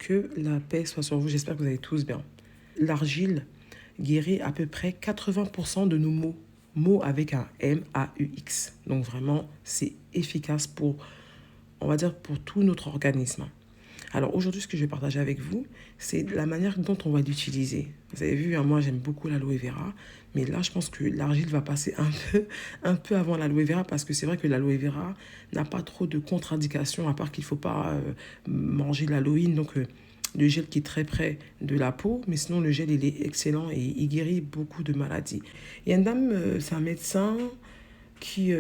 Que la paix soit sur vous, j'espère que vous allez tous bien. L'argile guérit à peu près 80% de nos maux. Maux avec un M-A-U-X. Donc vraiment, c'est efficace pour, on va dire, pour tout notre organisme. Alors aujourd'hui, ce que je vais partager avec vous, c'est la manière dont on va l'utiliser. Vous avez vu, hein, moi j'aime beaucoup l'aloe vera, mais là je pense que l'argile va passer un peu avant l'aloe vera parce que c'est vrai que l'aloe vera n'a pas trop de contre-indications à part qu'il ne faut pas manger l'aloïne, donc le gel qui est très près de la peau, mais sinon le gel il est excellent et il guérit beaucoup de maladies. Il y a une dame, c'est un médecin qui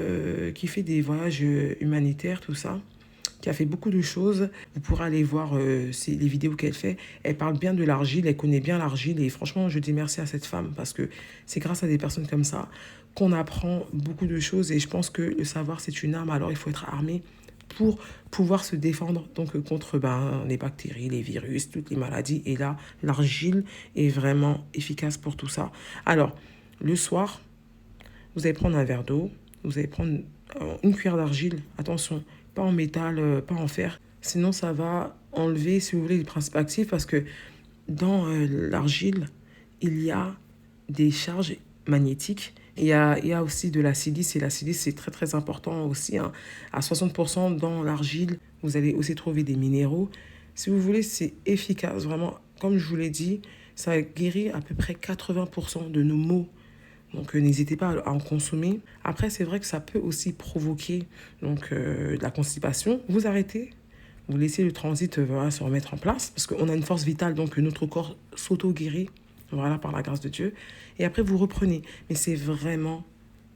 fait des voyages humanitaires, tout ça, qui a fait beaucoup de choses. Vous pourrez aller voir les vidéos qu'elle fait. Elle parle bien de l'argile, elle connaît bien l'argile. Et franchement, je dis merci à cette femme parce que c'est grâce à des personnes comme ça qu'on apprend beaucoup de choses. Et je pense que le savoir, c'est une arme. Alors, il faut être armé pour pouvoir se défendre donc contre les bactéries, les virus, toutes les maladies. Et là, l'argile est vraiment efficace pour tout ça. Alors, le soir, vous allez prendre un verre d'eau. Vous allez prendre une cuillère d'argile. Attention, pas en métal, pas en fer. Sinon, ça va enlever, si vous voulez, les principes actifs parce que dans l'argile, il y a des charges magnétiques. Il y a aussi de la silice et la silice, c'est très très important aussi, hein. À 60% dans l'argile, vous allez aussi trouver des minéraux. Si vous voulez, c'est efficace. Vraiment, comme je vous l'ai dit, ça guérit à peu près 80% de nos maux. Donc n'hésitez pas à en consommer. Après, c'est vrai que ça peut aussi provoquer de la constipation. Vous arrêtez, vous laissez le transit se remettre en place parce qu'on a une force vitale, donc notre corps s'auto-guérit, voilà, par la grâce de Dieu. Et après, vous reprenez. Mais c'est vraiment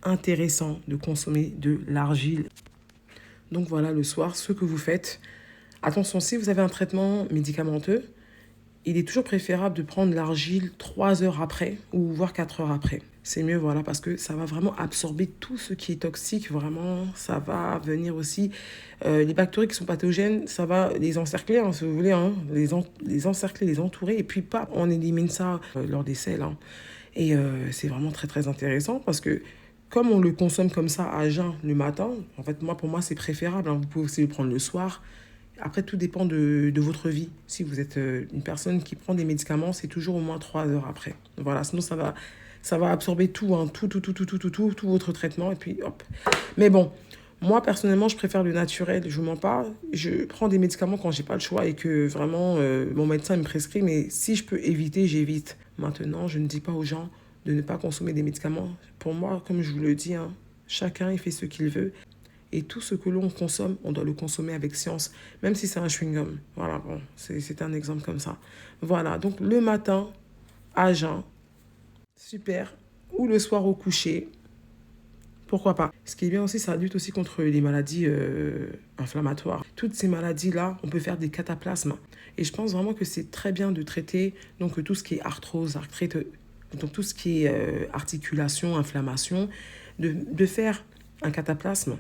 intéressant de consommer de l'argile. Donc voilà, le soir, ce que vous faites. Attention, si vous avez un traitement médicamenteux, il est toujours préférable de prendre l'argile 3 heures après ou voire 4 heures après. C'est mieux, voilà, parce que ça va vraiment absorber tout ce qui est toxique. Vraiment, ça va venir aussi. Les bactéries qui sont pathogènes, ça va les encercler, hein, si vous voulez, hein, les encercler, les entourer. Et puis, pas, on élimine ça lors des selles. Hein. Et c'est vraiment très, très intéressant parce que comme on le consomme comme ça à jeun le matin, en fait, pour moi, c'est préférable. Hein. Vous pouvez aussi le prendre le soir. Après, tout dépend de votre vie. Si vous êtes une personne qui prend des médicaments, c'est toujours au moins 3 heures après. Voilà, sinon ça va absorber tout, hein, tout votre traitement, et puis hop. Mais bon, moi, personnellement, je préfère le naturel, je vous mens pas. Je prends des médicaments quand j'ai pas le choix et que vraiment, mon médecin me prescrit, mais si je peux éviter, j'évite. Maintenant, je ne dis pas aux gens de ne pas consommer des médicaments. Pour moi, comme je vous le dis, hein, chacun, il fait ce qu'il veut. Et tout ce que l'on consomme, on doit le consommer avec science, même si c'est un chewing-gum. Voilà, bon, c'est un exemple comme ça. Voilà, donc le matin, à jeun, super. Ou le soir au coucher, pourquoi pas. Ce qui est bien aussi, ça lutte aussi contre les maladies inflammatoires. Toutes ces maladies-là, on peut faire des cataplasmes. Et je pense vraiment que c'est très bien de traiter donc, tout ce qui est arthrose, arthrite, donc tout ce qui est articulation, inflammation, de faire un cataplasme.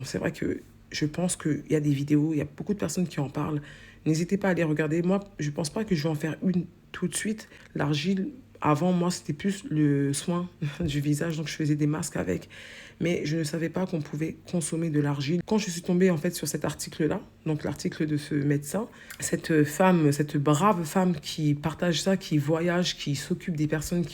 C'est vrai que je pense qu'il y a des vidéos, il y a beaucoup de personnes qui en parlent. N'hésitez pas à les regarder. Moi, je ne pense pas que je vais en faire une tout de suite. L'argile, avant, moi, c'était plus le soin du visage, donc je faisais des masques avec. Mais je ne savais pas qu'on pouvait consommer de l'argile. Quand je suis tombée en fait sur cet article-là, donc l'article de ce médecin, cette femme, cette brave femme qui partage ça, qui voyage, qui s'occupe des personnes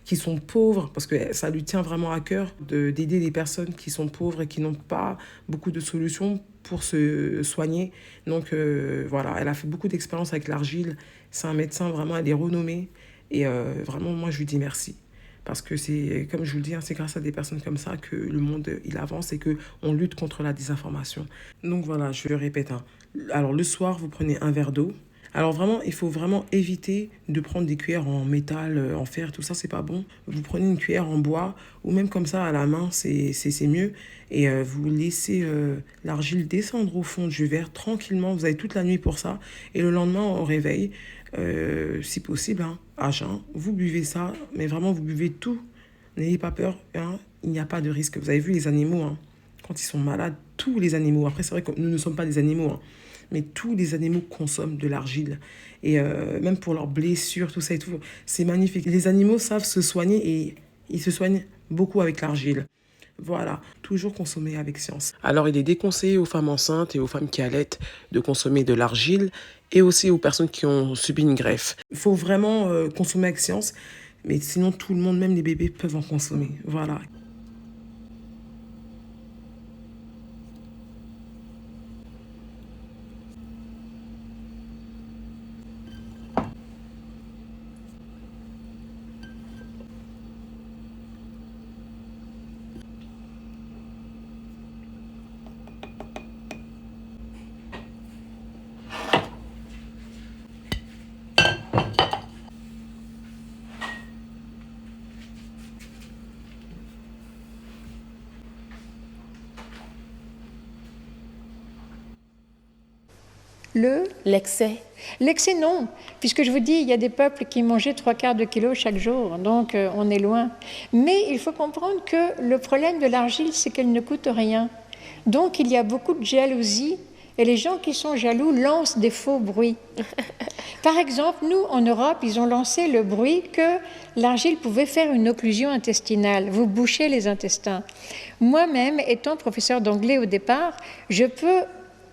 qui sont pauvres, parce que ça lui tient vraiment à cœur d'aider les personnes qui sont pauvres et qui n'ont pas beaucoup de solutions pour se soigner. Donc voilà, elle a fait beaucoup d'expériences avec l'argile. C'est un médecin vraiment, elle est renommée. Et vraiment, moi, je lui dis merci. Parce que c'est, comme je vous le dis, hein, c'est grâce à des personnes comme ça que le monde, il avance et qu'on lutte contre la désinformation. Donc voilà, je le répète. Hein. Alors le soir, vous prenez un verre d'eau. Alors vraiment, il faut vraiment éviter de prendre des cuillères en métal, en fer, tout ça, c'est pas bon. Vous prenez une cuillère en bois ou même comme ça à la main, c'est mieux. Et vous laissez l'argile descendre au fond du verre tranquillement. Vous avez toute la nuit pour ça. Et le lendemain, au réveil, si possible, hein, à jeun, vous buvez ça. Mais vraiment, vous buvez tout. N'ayez pas peur, hein, il n'y a pas de risque. Vous avez vu les animaux, hein, quand ils sont malades, tous les animaux. Après, c'est vrai que nous ne sommes pas des animaux, hein, mais tous les animaux consomment de l'argile. Et même pour leurs blessures, tout ça et tout, c'est magnifique. Les animaux savent se soigner et ils se soignent beaucoup avec l'argile. Voilà, toujours consommer avec science. Alors, il est déconseillé aux femmes enceintes et aux femmes qui allaitent de consommer de l'argile et aussi aux personnes qui ont subi une greffe. Il faut vraiment consommer avec science, mais sinon tout le monde, même les bébés, peuvent en consommer. Voilà. L'excès. L'excès, non, puisque je vous dis, il y a des peuples qui mangeaient 3/4 de kilo chaque jour, donc on est loin. Mais il faut comprendre que le problème de l'argile, c'est qu'elle ne coûte rien. Donc il y a beaucoup de jalousie, et les gens qui sont jaloux lancent des faux bruits. Par exemple, nous, en Europe, ils ont lancé le bruit que l'argile pouvait faire une occlusion intestinale, vous bouchez les intestins. Moi-même, étant professeur d'anglais au départ, je peux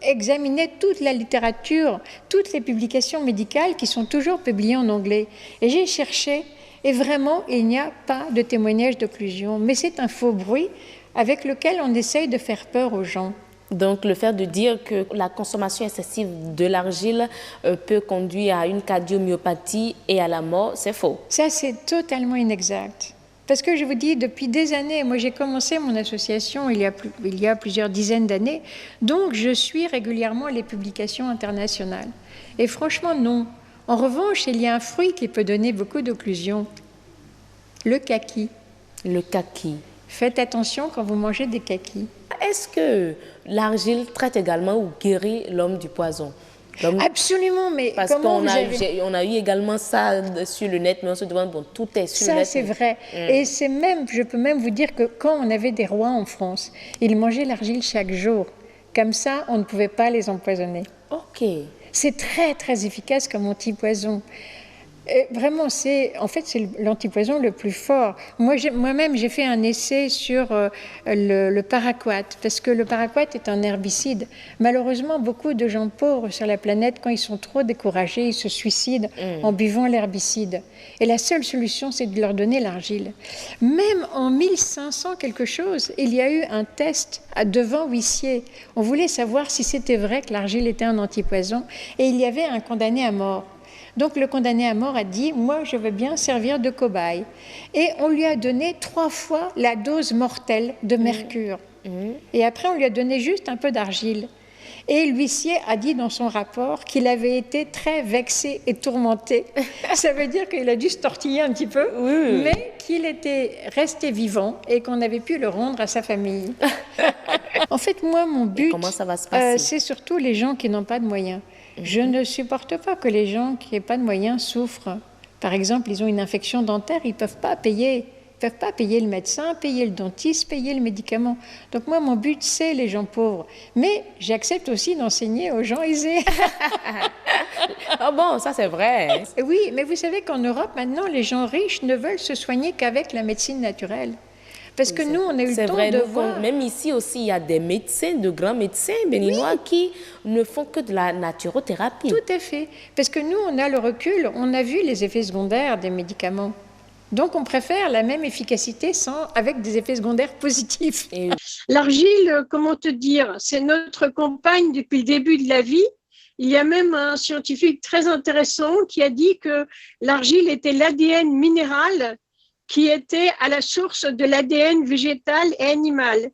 examiner toute la littérature, toutes les publications médicales qui sont toujours publiées en anglais. Et j'ai cherché, et vraiment, il n'y a pas de témoignage d'occlusion. Mais c'est un faux bruit avec lequel on essaye de faire peur aux gens. Donc, le fait de dire que la consommation excessive de l'argile peut conduire à une cardiomyopathie et à la mort, c'est faux. Ça, c'est totalement inexact. Parce que je vous dis, depuis des années, moi j'ai commencé mon association il y a plusieurs dizaines d'années, donc je suis régulièrement les publications internationales. Et franchement, non. En revanche, il y a un fruit qui peut donner beaucoup d'occlusion, le kaki. Le kaki. Faites attention quand vous mangez des kakis. Est-ce que l'argile traite également ou guérit l'homme du poison? Absolument, mais parce qu'on a eu également ça sur le net, mais on se demande, bon, tout est sur le net. Ça, c'est vrai. Et c'est même, je peux même vous dire que quand on avait des rois en France, ils mangeaient l'argile chaque jour. Comme ça, on ne pouvait pas les empoisonner. Ok. C'est très, très efficace comme antipoison. Vraiment, c'est l'antipoison le plus fort. Moi-même, j'ai fait un essai sur le paraquat, parce que le paraquat est un herbicide. Malheureusement, beaucoup de gens pauvres sur la planète, quand ils sont trop découragés, ils se suicident en buvant l'herbicide. Et la seule solution, c'est de leur donner l'argile. Même en 1500 quelque chose, il y a eu un test devant huissier. On voulait savoir si c'était vrai que l'argile était un antipoison, et il y avait un condamné à mort. Donc le condamné à mort a dit « moi je veux bien servir de cobaye ». Et on lui a donné 3 fois la dose mortelle de mercure. Et après on lui a donné juste un peu d'argile. Et l'huissier a dit dans son rapport qu'il avait été très vexé et tourmenté. Ça veut dire qu'il a dû se tortiller un petit peu, mais qu'il était resté vivant et qu'on avait pu le rendre à sa famille. En fait, moi, mon but, c'est surtout les gens qui n'ont pas de moyens. Je ne supporte pas que les gens qui n'ont pas de moyens souffrent. Par exemple, ils ont une infection dentaire, ils ne peuvent pas payer. Ils ne peuvent pas payer le médecin, payer le dentiste, payer le médicament. Donc moi, mon but, c'est les gens pauvres. Mais j'accepte aussi d'enseigner aux gens aisés. Ah bon, ça c'est vrai. Oui, mais vous savez qu'en Europe, maintenant, les gens riches ne veulent se soigner qu'avec la médecine naturelle. Parce que nous, on a eu le temps de voir... Même ici aussi, il y a des médecins, de grands médecins béninois qui ne font que de la naturothérapie. Tout à fait. Parce que nous, on a le recul, on a vu les effets secondaires des médicaments. Donc, on préfère la même efficacité avec des effets secondaires positifs. L'argile, comment te dire, c'est notre compagne depuis le début de la vie. Il y a même un scientifique très intéressant qui a dit que l'argile était l'ADN minéral qui était à la source de l'ADN végétal et animal.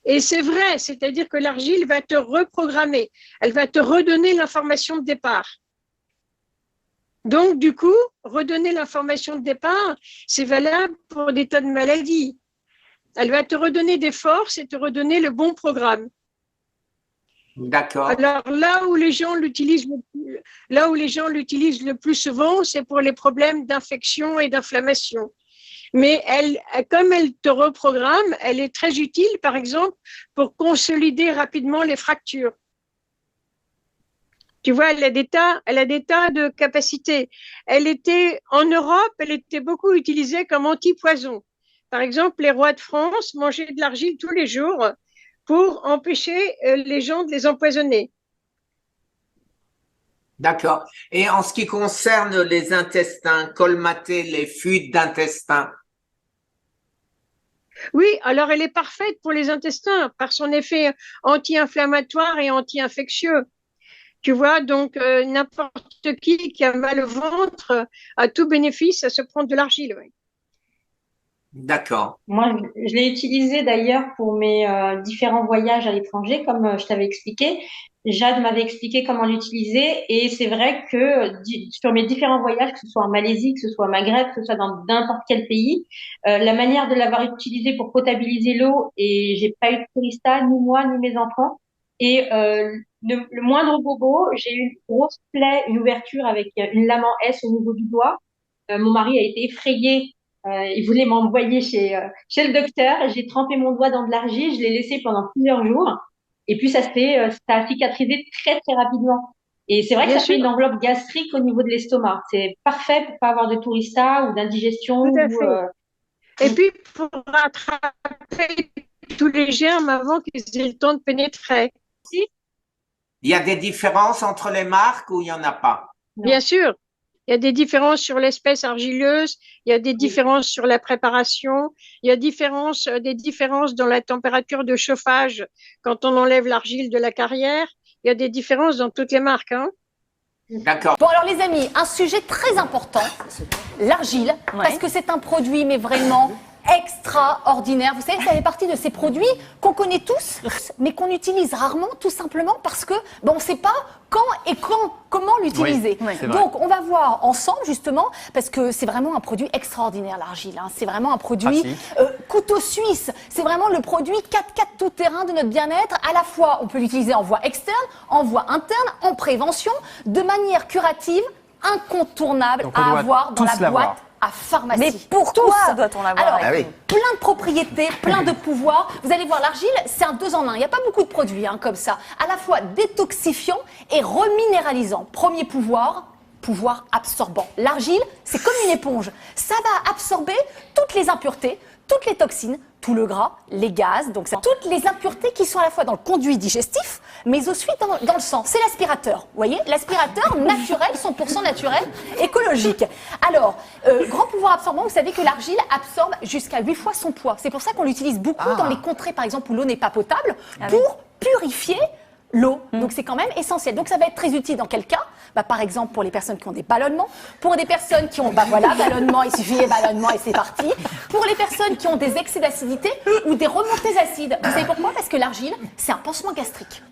Et c'est vrai, c'est-à-dire que l'argile va te reprogrammer, elle va te redonner l'information de départ. Donc, du coup, redonner l'information de départ, c'est valable pour des tas de maladies. Elle va te redonner des forces et te redonner le bon programme. D'accord. Alors là où les gens l'utilisent le plus souvent, c'est pour les problèmes d'infection et d'inflammation. Mais comme elle te reprogramme, elle est très utile, par exemple, pour consolider rapidement les fractures. Tu vois, elle a des tas de capacités. En Europe, elle était beaucoup utilisée comme antipoison. Par exemple, les rois de France mangeaient de l'argile tous les jours pour empêcher les gens de les empoisonner. D'accord. Et en ce qui concerne les intestins, colmater les fuites d'intestins. Oui, alors elle est parfaite pour les intestins par son effet anti-inflammatoire et anti-infectieux. Tu vois, donc n'importe qui a mal au ventre a tout bénéfice à se prendre de l'argile. Oui. D'accord. Moi, je l'ai utilisé d'ailleurs pour mes différents voyages à l'étranger, comme je t'avais expliqué. Jade m'avait expliqué comment l'utiliser et c'est vrai que sur mes différents voyages, que ce soit en Malaisie, que ce soit au Maghreb, que ce soit dans n'importe quel pays, la manière de l'avoir utilisé pour potabiliser l'eau et j'ai pas eu de tourista, ni moi, ni mes enfants. Et le moindre bobo, j'ai eu une grosse plaie, une ouverture avec une lame en S au niveau du doigt. Mon mari a été effrayé. Il voulait m'envoyer chez le docteur. J'ai trempé mon doigt dans de l'argile. Je l'ai laissé pendant plusieurs jours. Et puis, ça a cicatrisé très, très rapidement. Et c'est vrai que ça fait une enveloppe gastrique au niveau de l'estomac. C'est parfait pour pas avoir de tourista ou d'indigestion. Tout à fait. Et puis, pour rattraper tous les germes avant qu'ils aient le temps de pénétrer. Il y a des différences entre les marques ou il n'y en a pas? Bien sûr. Il y a des différences sur l'espèce argileuse, il y a des différences sur la préparation, il y a des différences dans la température de chauffage quand on enlève l'argile de la carrière. Il y a des différences dans toutes les marques. Hein. D'accord. Bon, alors les amis, un sujet très important, l'argile, parce que c'est un produit, mais vraiment extraordinaire. Vous savez, ça fait partie de ces produits qu'on connaît tous, mais qu'on utilise rarement, tout simplement parce que on ne sait pas comment l'utiliser. Oui, donc, on va voir ensemble, justement, parce que c'est vraiment un produit extraordinaire, l'argile. Hein. C'est vraiment un produit couteau suisse. C'est vraiment le produit 4x4 tout-terrain de notre bien-être. À la fois, on peut l'utiliser en voie externe, en voie interne, en prévention, de manière curative, incontournable à avoir dans la boîte à pharmacie. Mais pourquoi doit-on l'avoir? Alors, plein de propriétés, plein de pouvoirs. Vous allez voir, l'argile, c'est un 2 en 1. Il n'y a pas beaucoup de produits comme ça. À la fois détoxifiant et reminéralisant. Premier pouvoir absorbant. L'argile, c'est comme une éponge. Ça va absorber toutes les impuretés, toutes les toxines, tout le gras, les gaz, donc toutes les impuretés qui sont à la fois dans le conduit digestif, mais aussi dans le sang. C'est l'aspirateur, vous voyez, l'aspirateur naturel, 100% naturel, écologique. Alors, grand pouvoir absorbant, vous savez que l'argile absorbe jusqu'à 8 fois son poids. C'est pour ça qu'on l'utilise beaucoup dans les contrées, par exemple, où l'eau n'est pas potable, pour purifier l'eau. Donc c'est quand même essentiel. Donc ça va être très utile dans quel cas? Par exemple pour les personnes qui ont des ballonnements, pour des personnes qui ont ballonnement, il suffit ballonnement et c'est parti. Pour les personnes qui ont des excès d'acidité ou des remontées acides. Vous savez pourquoi? Parce que l'argile, c'est un pansement gastrique.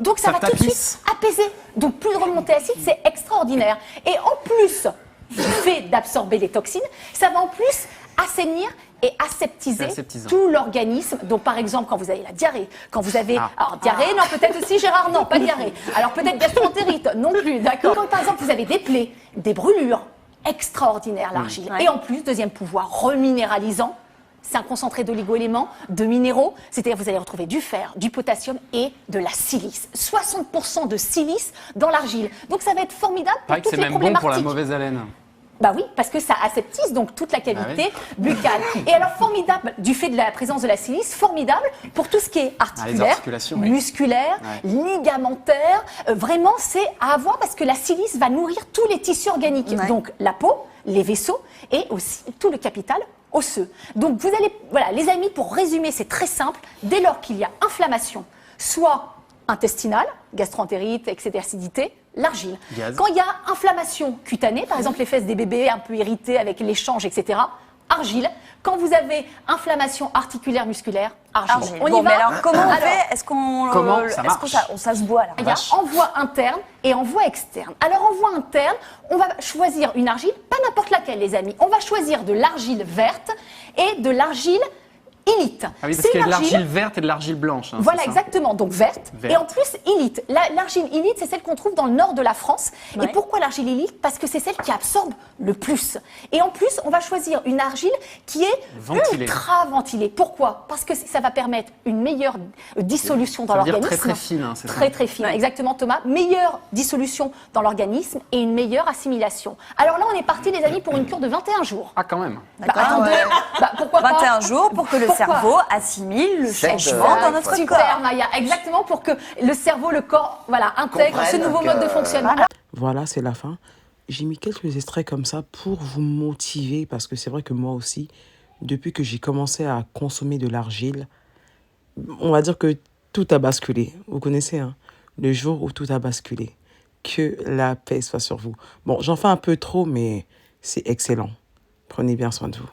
Donc ça va tout de suite apaiser. Donc plus de remontées acides, c'est extraordinaire. Et en plus du fait d'absorber les toxines, ça va en plus assainir et aseptiser tout l'organisme. Donc, par exemple, quand vous avez la diarrhée, quand vous avez... Alors, diarrhée, non, peut-être aussi, Gérard, non, pas diarrhée. Alors, peut-être gastroentérite, non plus, d'accord. Quand, par exemple, vous avez des plaies, des brûlures, extraordinaire, l'argile. Et en plus, deuxième pouvoir, reminéralisant, c'est un concentré d'oligo-éléments, de minéraux, c'est-à-dire vous allez retrouver du fer, du potassium et de la silice. 60% de silice dans l'argile. Donc, ça va être formidable pour toutes les problématiques. C'est même bon pour la mauvaise haleine. Oui, parce que ça aseptise donc toute la cavité buccale. Et alors formidable, du fait de la présence de la silice, formidable pour tout ce qui est articulaire, musculaire, ligamentaire. Vraiment, c'est à avoir parce que la silice va nourrir tous les tissus organiques. Donc la peau, les vaisseaux et aussi tout le capital osseux. Donc vous allez, voilà les amis, pour résumer, c'est très simple. Dès lors qu'il y a inflammation, soit intestinale, gastroentérite, excès d'acidité, l'argile. Quand il y a inflammation cutanée, par exemple les fesses des bébés un peu irritées avec l'échange, etc., argile. Quand vous avez inflammation articulaire musculaire, argile. On y va. Mais alors comment on fait? Est-ce qu'on ça se boit là? Il y a envoi interne et envoi externe. Alors envoi interne, on va choisir une argile, pas n'importe laquelle les amis. On va choisir de l'argile verte et de l'argile Élite. Ah oui, parce C'est qu'il y a de une argile- l'argile verte et de l'argile blanche. Hein, Voilà, c'est ça. exactement. Donc verte. Verte. Et en plus, élite. L'argile élite, c'est celle qu'on trouve dans le nord de la France. Ouais. Et pourquoi l'argile élite? Parce que c'est celle qui absorbe le plus. Et en plus, on va choisir une argile qui est Ventilée. ultra ventilée. Pourquoi? Parce que ça va permettre une meilleure dissolution dans Ça veut dire l'organisme. très très fine, hein, c'est ça. Très très fine, exactement Thomas. Meilleure dissolution dans l'organisme et une meilleure assimilation. Alors là, on est parti les amis pour une cure de 21 jours. Ah, quand même. Bah, D'accord, attendez, ouais. pourquoi pas 21 jours pour que le Pourquoi cerveau assimile le C'est changement dans notre Super corps. Maya, exactement pour que le cerveau, le corps, voilà, intègre ce Comprenne nouveau mode de que- fonctionnement. Voilà, c'est la fin. J'ai mis quelques extraits comme ça pour vous motiver parce que c'est vrai que moi aussi, depuis que j'ai commencé à consommer de l'argile, on va dire que tout a basculé. Vous connaissez, hein? Le jour où tout a basculé. Que la paix soit sur vous. Bon, j'en fais un peu trop, mais c'est excellent. Prenez bien soin de vous.